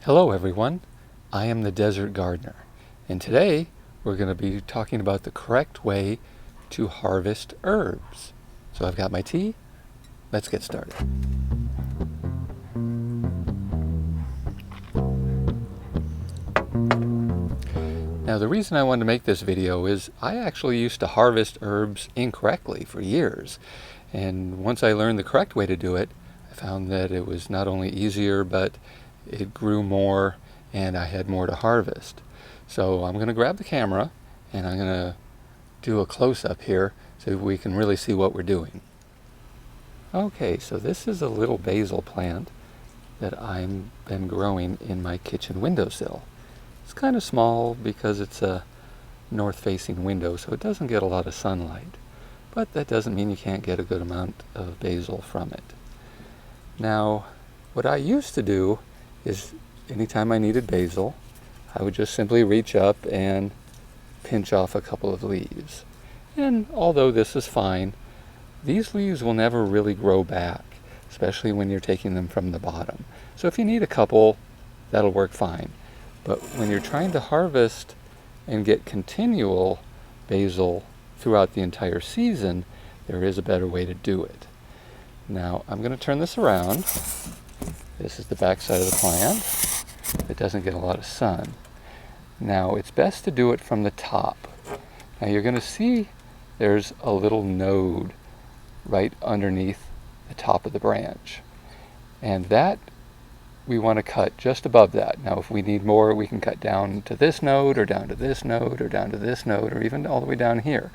Hello everyone, I am the Desert Gardener, and today we're going to be talking about the correct way to harvest herbs. So I've got my tea, let's get started. Now the reason I wanted to make this video is I actually used to harvest herbs incorrectly for years, and once I learned the correct way to do it, I found that it was not only easier, but it grew more and I had more to harvest. So I'm going to grab the camera and I'm going to do a close-up here so we can really see what we're doing. Okay, so this is a little basil plant that I've been growing in my kitchen windowsill. It's kind of small because it's a north-facing window, so it doesn't get a lot of sunlight. But that doesn't mean you can't get a good amount of basil from it. Now, what I used to do is anytime I needed basil, I would just simply reach up and pinch off a couple of leaves. And although this is fine, these leaves will never really grow back, especially when you're taking them from the bottom. So if you need a couple, that'll work fine. But when you're trying to harvest and get continual basil throughout the entire season, there is a better way to do it. Now I'm going to turn this around. This is the back side of the plant. It doesn't get a lot of sun. Now it's best to do it from the top. Now you're going to see there's a little node right underneath the top of the branch. And that we want to cut just above that. Now if we need more, we can cut down to this node, or down to this node, or down to this node, or even all the way down here.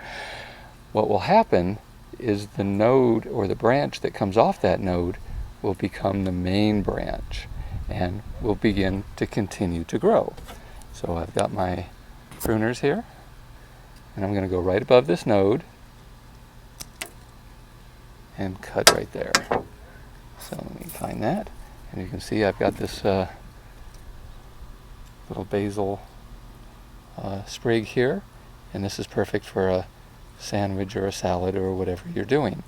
What will happen is the node, or the branch that comes off that node, will become the main branch and will begin to continue to grow. So I've got my pruners here and I'm going to go right above this node and cut right there. So let me find that, and you can see I've got this little basil sprig here, and this is perfect for a sandwich or a salad or whatever you're doing.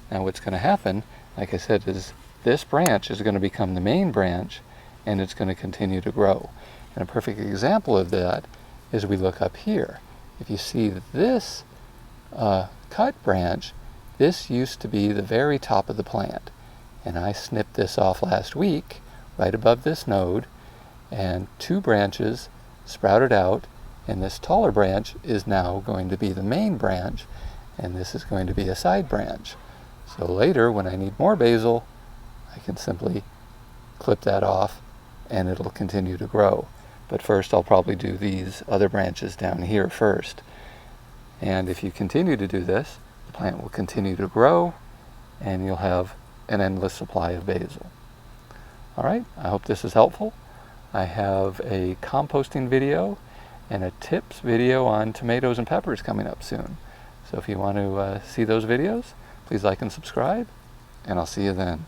Now what's going to happen, like I said, is this branch is going to become the main branch and it's going to continue to grow. And a perfect example of that is we look up here. If you see this cut branch, this used to be the very top of the plant. And I snipped this off last week right above this node, and two branches sprouted out, and this taller branch is now going to be the main branch, and this is going to be a side branch. So later, when I need more basil, I can simply clip that off and it'll continue to grow. But first I'll probably do these other branches down here first. And if you continue to do this, the plant will continue to grow and you'll have an endless supply of basil. Alright, I hope this is helpful. I have a composting video and a tips video on tomatoes and peppers coming up soon. So if you want to see those videos, please like and subscribe, and I'll see you then.